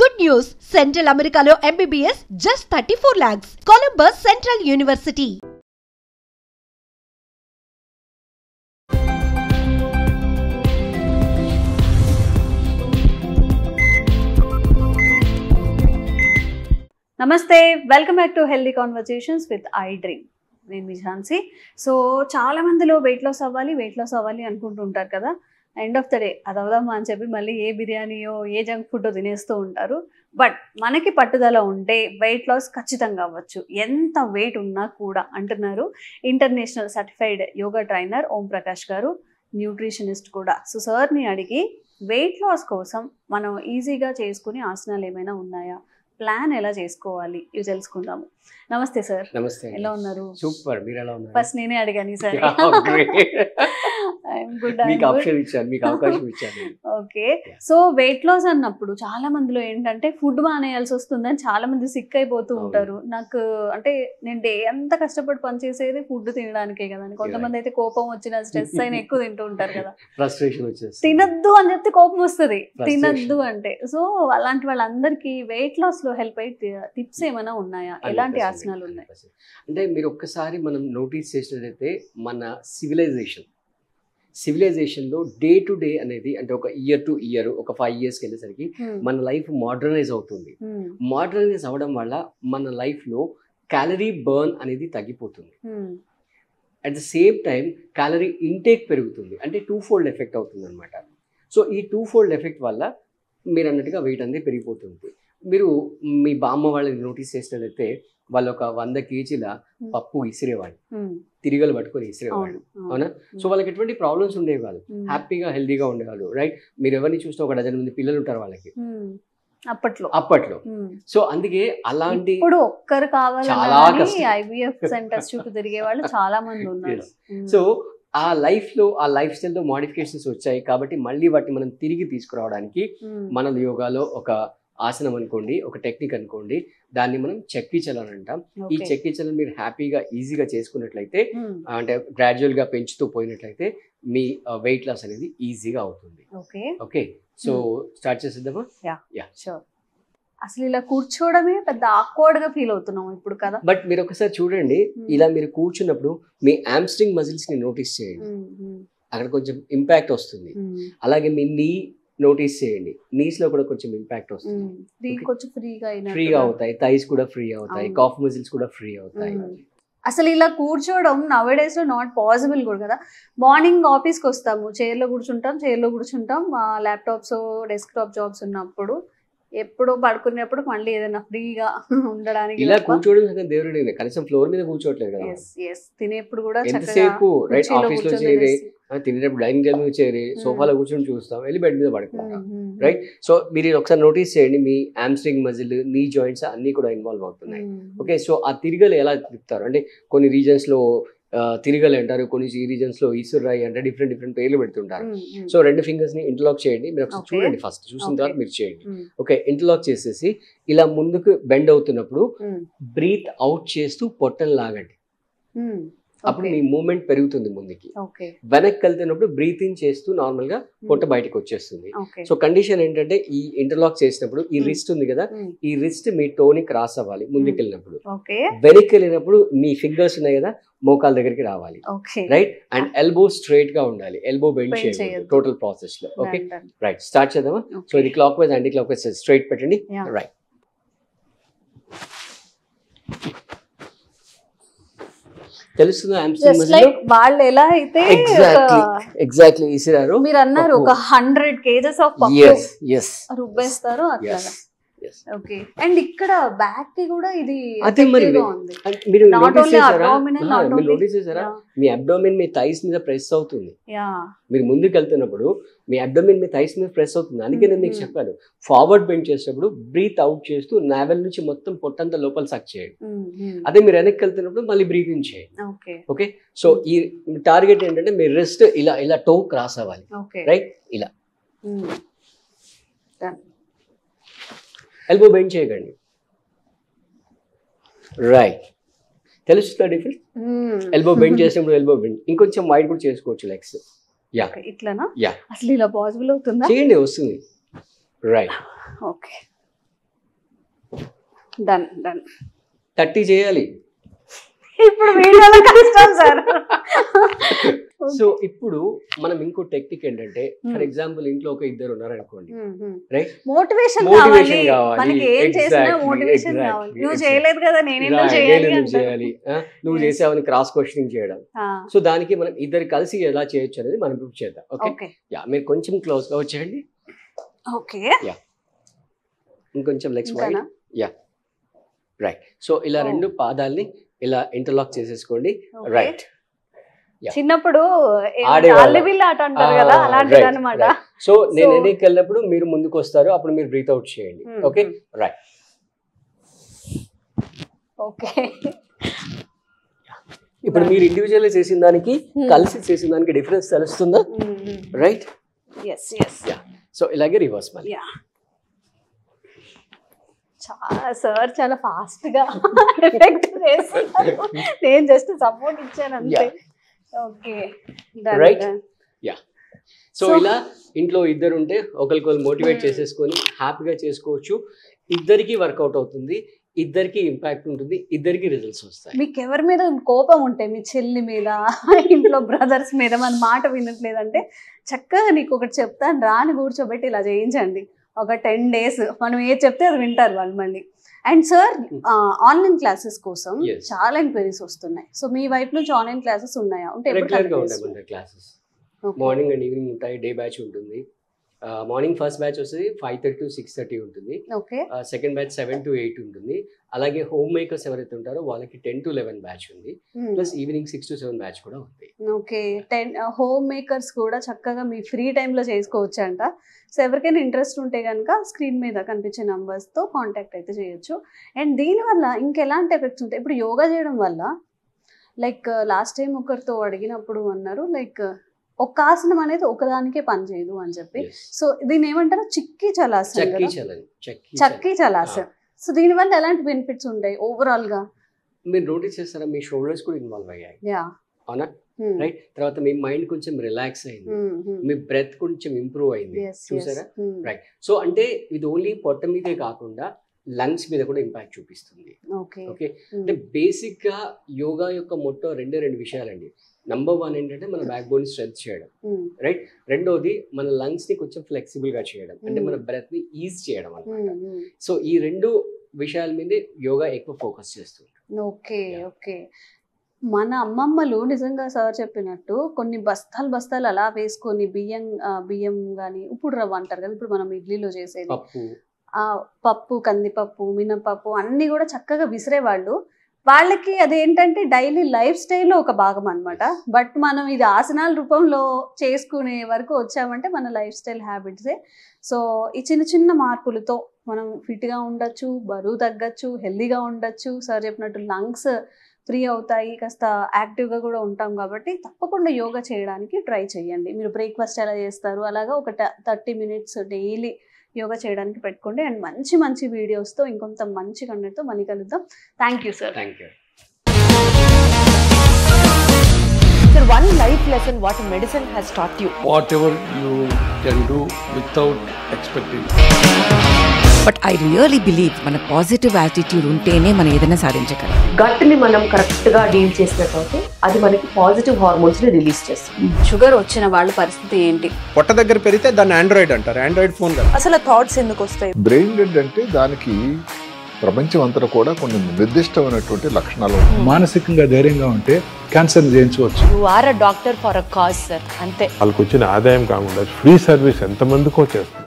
Good news! Central Americano MBBS just 34 lakhs. Columbus Central University. నమస్తే, welcome back to healthy conversations with I dream. నేను మీ Jhansi. So చాలా మందిలో weight loss అవ్వాలి అనుకుంటూ ఉంటారు కదా. ఎండ్ ఆఫ్ ద డే అది అవుదామా అని చెప్పి మళ్ళీ ఏ బిర్యానీయో ఏ జంక్ ఫుడ్ తినేస్తూ ఉంటారు. బట్ మనకి పట్టుదల ఉంటే వెయిట్ లాస్ ఖచ్చితంగా అవ్వచ్చు, ఎంత వెయిట్ ఉన్నా కూడా అంటున్నారు international certified yoga trainer Om Prakash గారు, న్యూట్రిషనిస్ట్ కూడా. సో సార్ని అడిగి వెయిట్ లాస్ కోసం మనం ఈజీగా చేసుకునే ఆసనాలు ఏమైనా ఉన్నాయా, ప్లాన్ ఎలా చేసుకోవాలి, ఇవి తెలుసుకుందాము. నమస్తే సార్. నమస్తే. ఎలా ఉన్నారు? సూపర్. మీరు ఎలా ఉన్నారు? ఫస్ట్ నేనే అడిగాను సార్. మీకు ఆప్షన్ ఇచ్చాను, మీకు అవకాశం ఇచ్చాను. ఓకే. సో వెయిట్ లాస్ అన్నప్పుడు చాలా మందిలో ఏంటంటే ఫుడ్ మానేయాల్సి వస్తుందని చాలా మంది సిక్ అయిపోతూ ఉంటారు. నాకు అంటే నేను డే అంతా కష్టపడి పనిచేసేది ఫుడ్ తినడానికే కదా. కొంతమంది అయితే కోపం వచ్చిన స్ట్రెస్ అయినా ఎక్కువ తింటూ ఉంటారు కదా. ఫ్రస్ట్రేషన్ వచ్చేసి తినద్దు అని చెప్తే కోపం వస్తుంది, తినద్దు అంటే. సో అలాంటి వాళ్ళందరికీ వెయిట్ లాస్ లో హెల్ప్ అయ్యే టిప్స్ ఏమైనా ఉన్నాయా, ఎలాంటి ఆసనాలు ఉన్నాయి? అంటే మీరు ఒక్కసారి మనం నోటీస్ చేసినట్లయితే మన సివిలైజేషన్లో డే టు డే అనేది, అంటే ఒక ఇయర్ టు ఇయర్, ఒక 5 yearsకి వెళ్ళేసరికి మన లైఫ్ మోడర్నైజ్ అవుతుంది. మోడర్నైజ్ అవ్వడం వల్ల మన లైఫ్లో క్యాలరీ బర్న్ అనేది తగ్గిపోతుంది. At the same time calorie intake పెరుగుతుంది, అంటే 2-fold ఎఫెక్ట్ అవుతుంది అనమాట. సో ఈ 2-fold ఎఫెక్ట్ వల్ల మీరు అన్నట్టుగా వెయిట్ అనేది పెరిగిపోతుంది. మీరు మీ బామ్మ వాళ్ళని నోటీస్ చేసినట్లయితే వాళ్ళు ఒక 100 kgల పప్పు ఇసిరేవాళ్ళు, తిరిగలు పట్టుకొని ఇసిరేవాళ్ళు, అవునా? సో వాళ్ళకి ఎటువంటి ప్రాబ్లమ్స్ ఉండేవి కాదు, హ్యాపీగా హెల్దీగా ఉండేవాళ్ళు, రైట్? మీరు ఎవరిని చూసినా ఒక 12 మంది పిల్లలు ఉంటారు వాళ్ళకి అప్పట్లో. సో అందుకే అలాంటి ఇప్పుడు ఒక్కరు కావాలి ఐవీఎఫ్ సెంటర్స్ చుట్టూ తిరిగే వాళ్ళు చాలా మంది ఉన్నారు. సో ఆ లైఫ్ స్టైల్లో మోడిఫికేషన్స్ వచ్చాయి కాబట్టి మళ్ళీ వాటిని మనం తిరిగి తీసుకురావడానికి మన యోగాలో ఒక ఆసనం అనుకోండి, ఒక టెక్నిక్ అనుకోండి, దాన్ని మనం చెక్కి చలన్ అంటాం. ఈ చెక్కి చలన్ మీరు హ్యాపీగా ఈజీగా చేసుకున్నట్లయితే, అంటే గ్రాడ్యువల్ గా పెంచుతూ పోయినట్లయితే మీ వెయిట్ లాస్ అనేది ఈజీగా అవుతుంది. ఓకే, సో స్టార్ట్ చేసేద్దామా? అసలు ఇలా కూర్చోవడమే పెద్ద ఆక్వర్డ్ గా ఫీల్ అవుతున్నాం ఇప్పుడు కదా. బట్ మీరు ఒకసారి చూడండి, ఇలా మీరు కూర్చున్నప్పుడు మీ హామ్స్ట్రింగ్ మజిల్స్ ని నోటీస్ చేయండి, అక్కడ కొంచెం ఇంపాక్ట్ వస్తుంది. అలాగే మీ నీ నోటీస్ చేయండి, నీస్ లో కూడా కొంచెం ఇంపాక్ట్ వస్తుంది, ఫ్రీగా అవుతాయి, థైస్ కూడా ఫ్రీ అవుతాయి, కాఫ్ మజిల్స్ కూడా ఫ్రీ అవుతాయి. అసలు ఇలా కూర్చోవడం నవ్ డేస్ లో నాట్ పాసిబుల్ కూడా కదా. మార్నింగ్ ఆఫీస్కి వస్తాము, చైర్లో కూర్చుంటాం, ల్యాప్టాప్స్ డెస్క్టాప్ జాబ్స్ ఉన్నప్పుడు ఎప్పుడో పడుకునేప్పుడు మళ్ళీ ఏదైనా ఫ్రీగా ఉండడానికి ఇలా కూర్చోవడం దేవుడు కనీసం ఫ్లోర్ మీద కూర్చోవట్లేదు కదా. తినేప్పుడు కూడా ఎంతసేపు రైట్ ఆఫీస్ లో చేరి, తినేటప్పుడు డైనింగ్ టేబుల్ మీద చేరి, సోఫాలో కూర్చొని చూస్తాం, వెళ్ళి బెడ్ మీద పడుకుంటాం, రైట్? సో మీరు ఒకసారి నోటీస్ చేయండి, మీ హామ్స్ట్రింగ్ మజిల్, నీ జాయింట్స్ అన్ని కూడా ఇన్వాల్వ్ అవుతున్నాయి. ఓకే, సో ఆ తిరగలు ఎలా తిప్పుతారు అంటే కొన్ని రీజన్స్ లో తిరగలు అంటారు, కొన్ని రీజన్స్ లో ఈశ్వరాయి అంటే డిఫరెంట్ పేర్లు పెడుతుంటారు. సో 2 ఫింగర్స్ ని ఇంటర్లాక్ చేయండి. మీరు ఒకసారి చూడండి, ఫస్ట్ చూసిన తర్వాత మీరు చేయండి. ఓకే, ఇంటర్లాక్ చేసేసి ఇలా ముందుకు బెండ్ అవుతున్నప్పుడు బ్రీత్ అవుట్ చేస్తూ పొట్టను లాగండి. అప్పుడు మీ మూమెంట్ పెరుగుతుంది ముందుకి. వెనక్కి వెళ్తున్నప్పుడు బ్రీత్ ఇన్ చేస్తూ నార్మల్ గా పొట్ట బయటకు వచ్చేస్తుంది. సో కండిషన్ ఏంటంటే ఈ ఇంటర్లాక్ చేసినప్పుడు ఈ రిస్ట్ ఉంది కదా, ఈ రిస్ట్ మీ టోని క్రాస్ అవ్వాలి ముందుకు వెళ్ళినప్పుడు. వెనక్కి వెళ్ళినప్పుడు మీ ఫింగర్స్ ఉన్నాయి కదా మోకాల దగ్గరికి రావాలి, రైట్? అండ్ ఎల్బో స్ట్రైట్ గా ఉండాలి, ఎల్బో బెండ్ చేయాలి టోటల్ ప్రాసెస్ లో. ఓకే, రైట్, స్టార్ట్ చేద్దామా? సో ఇది clock wise anti clock wise straight పెట్టండి, రైట్. తెలుస్తుందా వాళ్ళు ఎలా అయితే ఎగ్జాక్ట్లీ ఇసిరారు. మీరు అన్నారు ఒక 100 kgs ఆఫ్ రుబ్బేస్తారు అట్లా. ఓకే, అండ్ ఇక్కడ బ్యాక్ కి కూడా ఇది మీరు నోటీస్ చేసారా? మీ అబ్డోమెన్ మీ థైస్ మీద ప్రెస్ అవుతుంది. మీరు ముందుకు వెళ్తున్నప్పుడు మీ అబ్డోమెన్ మీ థైస్ మీద ప్రెస్ అవుతుంది. అందుకే నేను మీకు చెప్పాను, ఫార్వర్డ్ బెండ్ చేసేటప్పుడు బ్రీత్ అవుట్ చేస్తూ నావెల్ నుంచి మొత్తం పొట్టంతా లోపల సక్ చేయండి. అదే మీరు వెనక్కి వెళ్తున్నప్పుడు మళ్ళీ బ్రీత్ ఇన్ చేయండి. ఓకే, సో ఈ టార్గెట్ ఏంటంటే మీ రిస్ట్ ఇలా టో క్రాస్ అవ్వాలి, రైట్? ఇలా ఎల్బో బెండ్ చేయకండి, రైట్? తెలుస్తుందా డిఫరెన్స్? ఎల్బో బెండ్ చేసినప్పుడు ఎల్బో బెండ్ ఇంకొంచెం వైడ్ కూడా చేసుకోవచ్చు లెగ్స్. యా, ఇట్లానా? యా, అసలు ఇలా పాసిబుల్ అవుతుందా? చేయండి, వస్తుంది, రైట్? Okay, done done. 30 చేయాలి. ఇప్పుడు వీడియోలో కష్టం సార్. సో ఇప్పుడు మనం ఇంకో టెక్నిక్ ఏంటంటే, ఫర్ ఎగ్జాంపుల్ ఇంట్లో ఒక ఇద్దరు ఉన్నారు అనుకోండి, రైట్? మోటివేషన్ కావాలి మనకి, ఏం చేసినా మోటివేషన్ కావాలి. నువ్వు చేయలేదు కదా నేనేందో చేయాలి, నువ్వు చేసావని క్రాస్ క్వశ్చనింగ్ చేయడం. సో దానికి మనం ఇద్దరు కలిసి ఎలా చేయొచ్చు అనేది మనం ప్రూవ్ చేద్దాం. ఓకే, యా, మీరు కొంచెం క్లోజ్ గా వచ్చేయండి. ఓకే, యా, ఇంకొంచెం legs wide. Yeah, right. So ఇలా రెండు పాదాలని ఇలా ఇంటర్లాక్ చేసేసుకోండి. రైట్. చిన్నప్పుడు అల్లిబిల్ల ఆట అంటారు కదా, అలాంటిది అన్నమాట. సో నేను ఎన్నికి వెళ్ళినప్పుడు మీరు ముందుకు వస్తారు, అప్పుడు మీరు బ్రీత్ అవుట్ చేయండి. Okay, right. ఓకే, ఇప్పుడు మీరు ఇండివిజువల్ చేసిన దానికి కలిసి చేసిన దానికి డిఫరెన్స్ తెలుస్తుందా? Right. yes yes. Yeah, so ఇలాగే రివర్స్ మళ్ళీ. యా, సార్ చాలా ఫాస్ట్ గా ఎఫెక్ట్ చేస్తున్నారు, నేను జస్ట్ సపోర్ట్ ఇచ్చాను అంతే. Okay, right. యా, సో ఇలా ఇంట్లో ఇద్దరు ఉంటే ఒకరికొకరు మోటివేట్ చేసేసుకొని హ్యాపీగా చేసుకోవచ్చు. ఇద్దరికి వర్కౌట్ అవుతుంది, ఇద్దరికి ఇంపాక్ట్ ఉంటుంది, ఇద్దరికి రిజల్ట్స్ వస్తాయి. మీకు ఎవరి మీద కోపం ఉంటే, మీ చెల్లి మీద, ఇంట్లో బ్రదర్స్ మీద, మన మాట వినట్లేదంటే చక్కగా నీకు ఒకటి చెప్తాను రాని కూర్చోబెట్టి ఇలా చేయించండి. ఒక 10 days మనం ఏది చెప్తే అది వింటారు వాళ్ళు మళ్ళీ. అండ్ సార్, ఆన్లైన్ క్లాసెస్ కోసం చాలా ఎంక్వైరీస్ వస్తున్నాయి. సో మీ వైపు నుంచి ఆన్లైన్ క్లాసెస్ ఉన్నాయా? రెగ్యులర్ గా ఉంటాయి మన క్లాసెస్. మార్నింగ్ అండ్ ఈవినింగ్ ఉంటాయి, డే బ్యాచ్ ఉంటుంది. మార్నింగ్ ఫస్ట్ బ్యాచ్ వస్తుంది 5:30 to 6:30 ఉంటుంది. సెకండ్ బ్యాచ్ 7 to 8 ఉంటుంది. అలాగే హోమ్ మేకర్స్ ఎవరైతే ఉంటారో వాళ్ళకి 10 to 11 బ్యాచ్ ఉంది. ప్లస్ ఈవినింగ్ 6 to 7 బ్యాచ్ కూడా ఉంది. ఓకే, 10 హోమ్ మేకర్స్ కూడా చక్కగా మీ ఫ్రీ టైంలో చేసుకోవచ్చు అంట. సో ఎవరికైనా ఇంట్రెస్ట్ ఉంటే కనుక స్క్రీన్ మీద కనిపించే నంబర్స్తో కాంటాక్ట్ అయితే చేయొచ్చు. అండ్ దీనివల్ల ఇంకెలాంటి ఎఫెక్ట్స్ ఉంటాయి? ఇప్పుడు యోగా చేయడం వల్ల, లైక్ లాస్ట్ టైం ఒకరితో అడిగినప్పుడు అన్నారు, లైక్ ఒక ఆసనం అనేది ఒకదానికే పని చేయదు అని చెప్పి. సో దీన్ని ఏమంటారు? చక్కి చలాసన్. చక్కి చలాసన్. సో దీనివల్ల ఎలాంటి బెనిఫిట్స్ ఉంటాయి ఓవరాల్ గా? మీరు నోటీస్ చేస్తారా, మీ షోల్డర్స్ కూడా ఇన్వాల్వ్ అయ్యాయి, అవునా? రైట్. తర్వాత మీ మైండ్ కొంచెం రిలాక్స్ అయింది, మీ బ్రెత్ కొంచెం ఇంప్రూవ్ అయింది, చూసారా? రైట్. సో అంటే ఇది ఓన్లీ పొట్ట మీదే కాకుండా లంగ్స్ మీద కూడా ఇంపాక్ట్ చూపిస్తుంది. ఓకే, అంటే బేసిక్ గా యోగా యొక్క మొత్తం రెండు విషయాలండి. నంబర్ 1 ఏంటంటే మన బ్యాక్ బోన్ స్ట్రెంత్ చేయడం, రైట్. రెండోది మన లంగ్స్ ని కొంచెం ఫ్లెక్సిబుల్ గా చేయడం, అంటే మన బ్రెత్ ని ఈజ్ చేయడం అన్నమాట. సో ఈ 2 విషయాల మీద యోగా ఎక్కువ ఫోకస్ చేస్తుంది. Okay okay. మన అమ్మమ్మలు నిజంగా సార్ చెప్పినట్టు కొన్ని బస్తాలు అలా వేసుకొని బియ్యం కానీ ఉప్పుడు రవ్వ అంటారు కదా, ఇప్పుడు మనం ఇడ్లీలో చేసేది, పప్పు, కందిపప్పు, మినపప్పు అన్ని కూడా చక్కగా విసిరేవాళ్ళు. వాళ్ళకి అదేంటంటే డైలీ లైఫ్ స్టైల్లో ఒక భాగం అనమాట. బట్ మనం ఇది ఆసనాల రూపంలో చేసుకునే వరకు వచ్చామంటే మన లైఫ్ స్టైల్ హ్యాబిట్సే. సో ఈ చిన్న మార్పులతో మనం ఫిట్గా ఉండొచ్చు, బరువు తగ్గచ్చు, హెల్దీగా ఉండొచ్చు. సార్ చెప్పినట్టు లంగ్స్ ఫ్రీ అవుతాయి, కాస్త యాక్టివ్గా కూడా ఉంటాం. కాబట్టి తప్పకుండా యోగా చేయడానికి ట్రై చేయండి. మీరు బ్రేక్ఫాస్ట్ ఎలా చేస్తారు అలాగా ఒక 30 minutes డైలీ యోగా చేయడానికి పెట్టుకోండి. అండ్ మంచి వీడియోస్తో ఇంకొంత మంచి కంటెంట్తో మళ్ళీ కలుద్దాం. Thank you sir. Thank you. Sir, one life lesson what medicine has taught you. Whatever you can do without expecting. But I really believe మన పాజిటివ్ యాటిట్యూడ్ ఉంటేనే మనం ఏదైనా సాధించగలం. గట్ని మనం కరెక్ట్గా డీల్ చేసినట్లయితే అది మనకి పాజిటివ్ హార్మోన్స్ని రిలీజ్ చేస్తుంది. షుగర్ వచ్చిన వాళ్ళ పరిస్థితి ఏంటి? పొట్ట దగ్గర పెరిగితే దాన్ని ఆండ్రాయిడ్ అంటారు, ఆండ్రాయిడ్ ఫోన్ కదా. అసలు థాట్స్ ఎందుకు వస్తాయి? బ్రెయిన్ డెడ్ అంటే దానికి ప్రపంచం అంతా కూడా కొన్ని నిర్దిష్టమైనటువంటి లక్షణాలు. మానసికంగా ధైర్యంగా ఉంటే క్యాన్సర్ జయించవచ్చు. You are a doctor for a cause sir, అంతే. వాళ్ళకి వచ్చిన ఆదాయం కాకుండా ఫ్రీ సర్వీస్ ఎంతమందికో చేస్తారు.